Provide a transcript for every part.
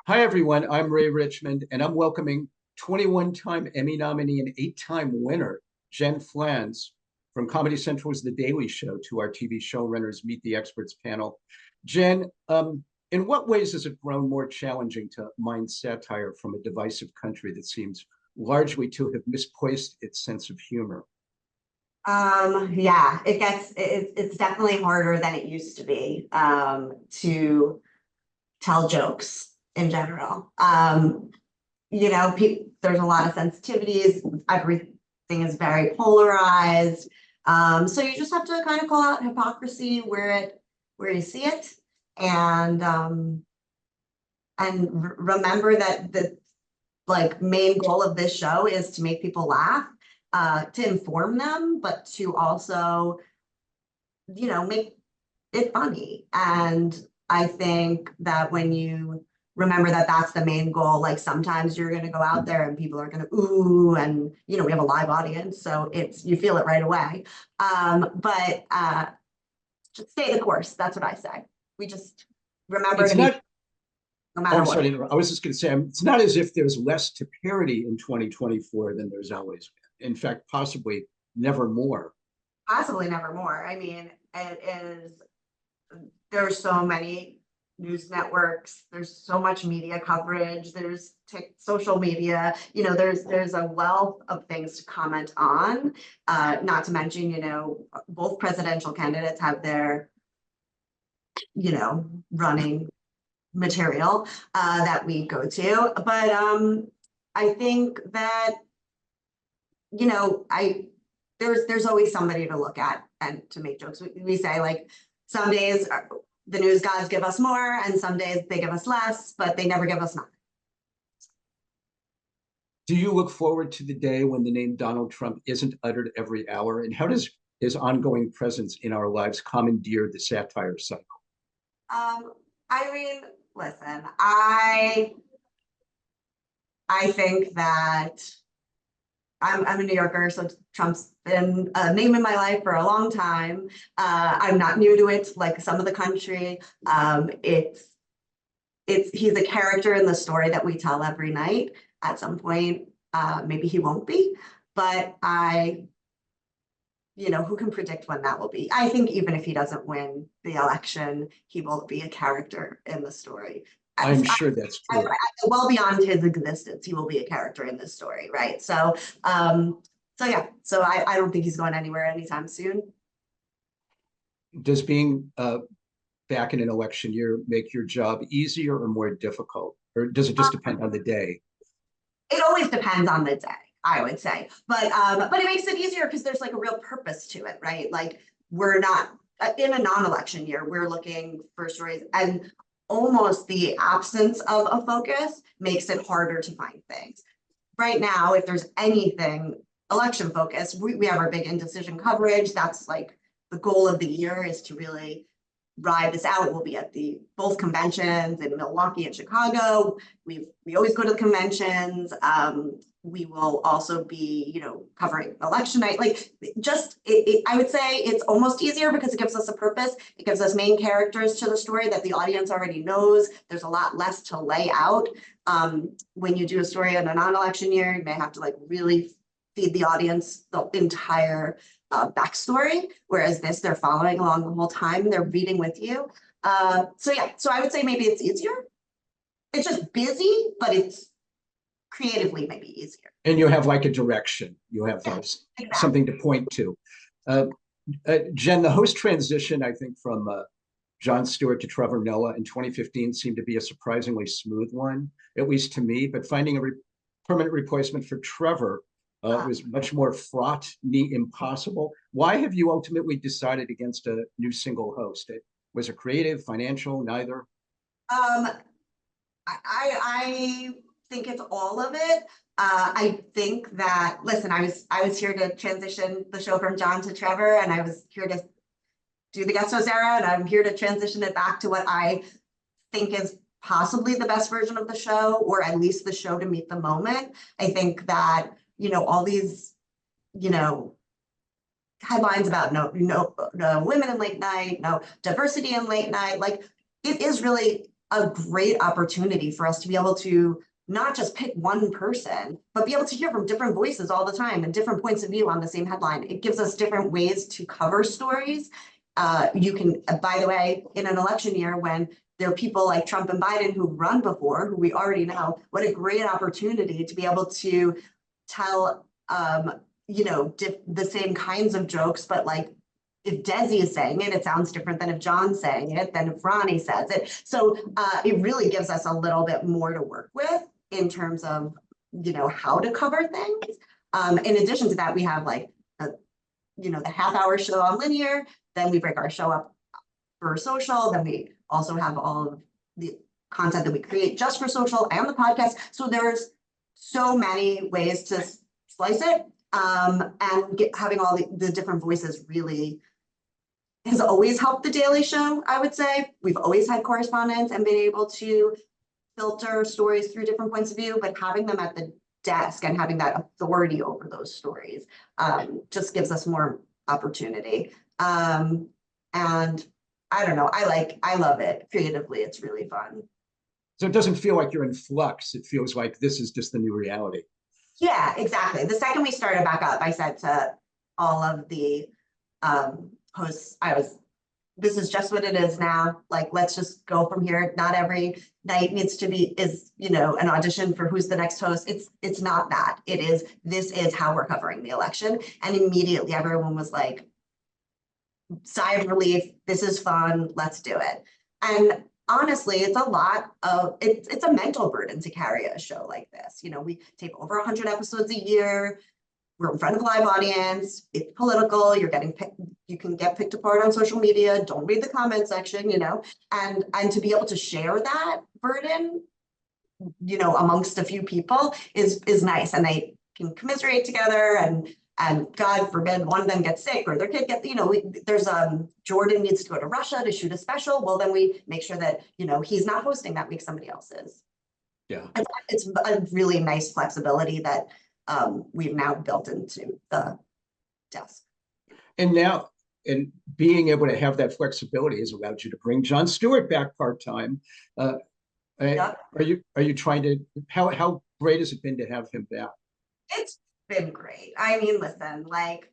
Hi, everyone. I'm Ray Richmond, and I'm welcoming 21-time Emmy nominee and 8-time winner, Jen Flanz from Comedy Central's The Daily Show to our TV showrunners Meet the Experts panel. Jen, in what ways has it grown more challenging to mine satire from a divisive country that seems largely to have misplaced its sense of humor? Yeah, it's definitely harder than it used to be to tell jokes in general. There's a lot of sensitivities. Everything is very polarized. So you just have to kind of call out hypocrisy where you see it, and remember that the main goal of this show is to make people laugh, to inform them, but to also, make it funny. And I think that when you remember that that's the main goal, like sometimes you're going to go out there and people are going to ooh, and we have a live audience, so you feel it right away. But just stay the course. That's what I say. We just remember It's to be not, no oh, matter I'm what. sorry to interrupt. I was just going to say, it's not as if there's less to parody in 2024 than there's always been. In fact, possibly never more. Possibly never more. I mean, it is, there's so many news networks, there's so much media coverage, there's social media, there's a wealth of things to comment on. Not to mention, both presidential candidates have their, running material that we go to. But I think that, there's always somebody to look at and to make jokes. We say, like, some days the news gods give us more and some days they give us less, but they never give us nothing. Do you look forward to the day when the name Donald Trump isn't uttered every hour? And how does his ongoing presence in our lives commandeer the satire cycle? I mean, listen, I think that I'm a New Yorker, so Trump's been a name in my life for a long time. I'm not new to it, like some of the country. He's a character in the story that we tell every night. At some point, maybe he won't be, but who can predict when that will be? I think even if he doesn't win the election, he will be a character in the story. I'm sure that's true. Well beyond his existence, he will be a character in this story, right? So, yeah. So I don't think he's going anywhere anytime soon. Does being back in an election year make your job easier or more difficult, or does it just depend on the day? It always depends on the day, I would say, but it makes it easier because there's like a real purpose to it, right? Like, we're not in a non-election year, we're looking for stories, and almost the absence of a focus makes it harder to find things. Right now, if there's anything election focused, we have our big indecision coverage. That's like the goal of the year, is to really ride this out. We'll be at both conventions in Milwaukee and Chicago. We always go to the conventions. We will also be, covering election night. Like, I would say it's almost easier because it gives us a purpose. It gives us main characters to the story that the audience already knows. There's a lot less to lay out. When you do a story in a non-election year, you may have to really feed the audience the entire backstory, whereas they're following along the whole time, they're reading with you. So I would say maybe it's easier. It's just busy, but it's creatively maybe easier. And you have like a direction. You have exactly. something to point to. Jen, the host transition, I think, from Jon Stewart to Trevor Noah in 2015 seemed to be a surprisingly smooth one, at least to me. But finding a permanent replacement for Trevor was much more fraught, near impossible. Why have you ultimately decided against a new single host? Was it creative, financial, neither? I think it's all of it. I think that, listen, I was here to transition the show from Jon to Trevor, and I was here to do the guest host era, and I'm here to transition it back to what I think is possibly the best version of the show, or at least the show to meet the moment. I think that, all these, headlines about no women in late night, no diversity in late night, like, it is really a great opportunity for us to be able to not just pick one person, but be able to hear from different voices all the time and different points of view on the same headline. It gives us different ways to cover stories. You can, by the way, in an election year when there are people like Trump and Biden who run before, who we already know, what a great opportunity to be able to tell, you know, the same kinds of jokes, but like if Desi is saying it, it sounds different than if John's saying it, than if Ronnie says it. So it really gives us a little bit more to work with in terms of, you know, how to cover things. In addition to that, we have like, you know, the half-hour show on linear, then we break our show up for social, then we also have all of the content that we create just for social and the podcast. So there's so many ways to slice it. And having all the different voices really has always helped the Daily Show, I would say. We've always had correspondence and been able to filter stories through different points of view, but having them at the desk and having that authority over those stories just gives us more opportunity. And I don't know, I love it creatively. It's really fun. So it doesn't feel like you're in flux. It feels like this is just the new reality. Yeah, exactly. The second we started back up, I said to all of the hosts, this is just what it is now. Like, let's just go from here. Not every night needs to be, you know, an audition for who's the next host. It's not that. This is how we're covering the election. And immediately everyone was like, sigh of relief. This is fun. Let's do it. And honestly, it's a lot of, it's a mental burden to carry a show like this. You know, we tape over 100 episodes a year. We're in front of a live audience. It's political. You can get picked apart on social media. Don't read the comment section, you know, and to be able to share that burden, you know, amongst a few people is nice. And they can commiserate together, and God forbid one of them gets sick or their kid gets, you know, there's Jordan needs to go to Russia to shoot a special. Well, then we make sure that, you know, he's not hosting that week, somebody else is. Yeah. It's a really nice flexibility that we've now built into the desk. And now, and being able to have that flexibility has allowed you to bring Jon Stewart back part-time. Yep. Are you trying to, how great has it been to have him back? It's been great. I mean, listen, like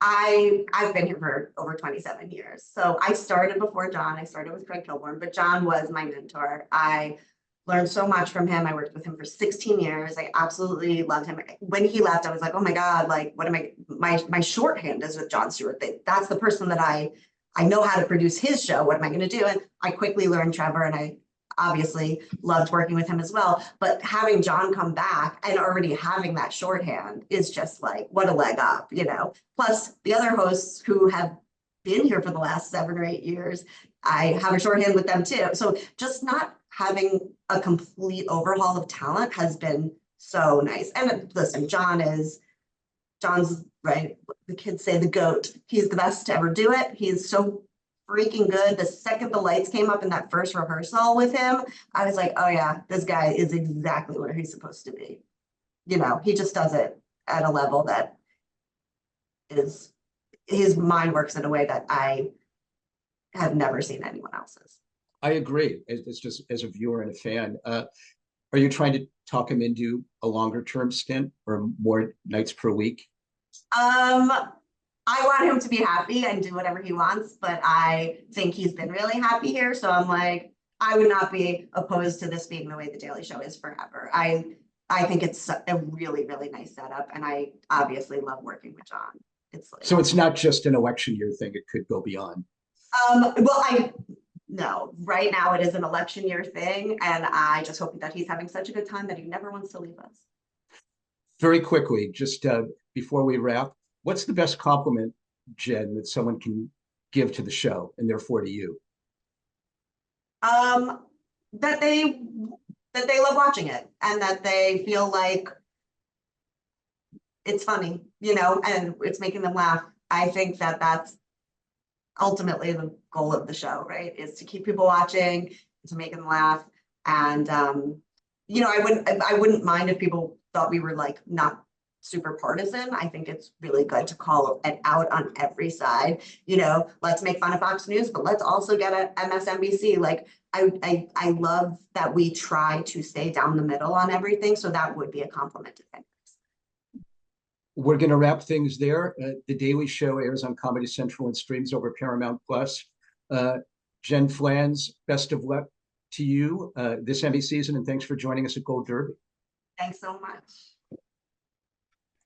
I've been here for over 27 years. So I started before Jon. I started with Craig Kilborn, but Jon was my mentor. I learned so much from him. I worked with him for 16 years. I absolutely loved him. When he left, I was like, oh my God, like, what am my shorthand is with Jon Stewart. That's the person that I know how to produce his show. What am I going to do? And I quickly learned Trevor, and I obviously loved working with him as well. But having Jon come back and already having that shorthand is just like, what a leg up, you know? Plus the other hosts who have been here for the last 7 or 8 years, I have a shorthand with them too. So just not having a complete overhaul of talent has been so nice. And listen, Jon's right. The kids say the GOAT. He's the best to ever do it. He's so freaking good. The second the lights came up in that first rehearsal with him, I was like, oh yeah, this guy is exactly where he's supposed to be. You know, he just does it at a level that is, his mind works in a way that I have never seen anyone else's. I agree. It's just as a viewer and a fan. Are you trying to talk him into a longer term stint or more nights per week? I want him to be happy and do whatever he wants, but I think he's been really happy here. So I'm like, I would not be opposed to this being the way the Daily Show is forever. I think it's a really, really nice setup. And I obviously love working with Jon. So it's not just an election year thing. It could go beyond. Well, no, right now it is an election year thing. And I just hope that he's having such a good time that he never wants to leave us. Very quickly, just before we wrap, what's the best compliment, Jen, that someone can give to the show and therefore to you? That they love watching it and that they feel like it's funny, you know, and it's making them laugh. I think that that's ultimately the goal of the show, right? Is to keep people watching, to make them laugh. And you know, I wouldn't mind if people thought we were like not super partisan. I think it's really good to call it out on every side. You know, let's make fun of Fox News, but let's also get a MSNBC. Like, I love that we try to stay down the middle on everything. So that would be a compliment to things. We're going to wrap things there. The Daily Show airs on Comedy Central and streams over Paramount Plus. Jen Flanz, best of luck to you this Emmy season, and thanks for joining us at Gold Derby. Thanks so much.